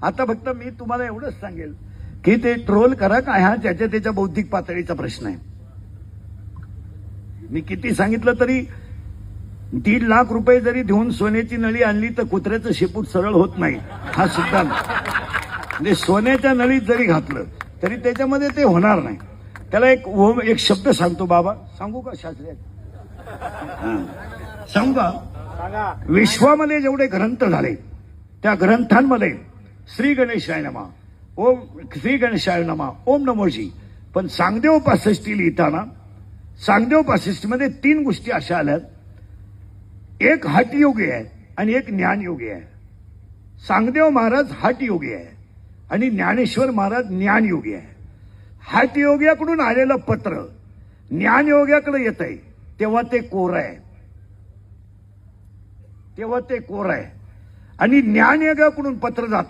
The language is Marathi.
आता फक्त मी तुम्हाला एवढंच सांगेल की ते ट्रोल करा का हा ज्याच्या त्याच्या बौद्धिक पातळीचा प्रश्न आहे. मी किती सांगितलं तरी 1.5 लाख रुपये जरी देऊन सोन्याची नळी आणली तर कुत्र्याचं शेपूट सरळ होत नाही हा सुद्धा म्हणजे सोन्याच्या नळीत जरी घातलं तरी त्याच्यामध्ये ते होणार नाही. त्याला एक शब्द सांगतो बाबा, सांगू का शास्त्री? सांगू का? विश्वामध्ये जेवढे ग्रंथ झाले त्या ग्रंथांमध्ये श्री गणेशाय नमः, ओम श्री गणेशाय नमः, ओम नमोजी. पण सांगदेव 65 लिहिताना सांगदेव 65 मध्ये 3 गोष्टी अशा आल्यात. एक हठयोगी आहे आणि एक ज्ञानयोगी आहे. सांगदेव महाराज हठयोगी आहे आणि ज्ञानेश्वर महाराज ज्ञानयोगी आहे. हठयोग्याकडून आलेलं पत्र ज्ञानयोग्याकडे येत आहे तेव्हा ते कोरं आहे, तेव्हा ते कोरं आहे. आणि ज्ञानयोग्याकडून पत्र जात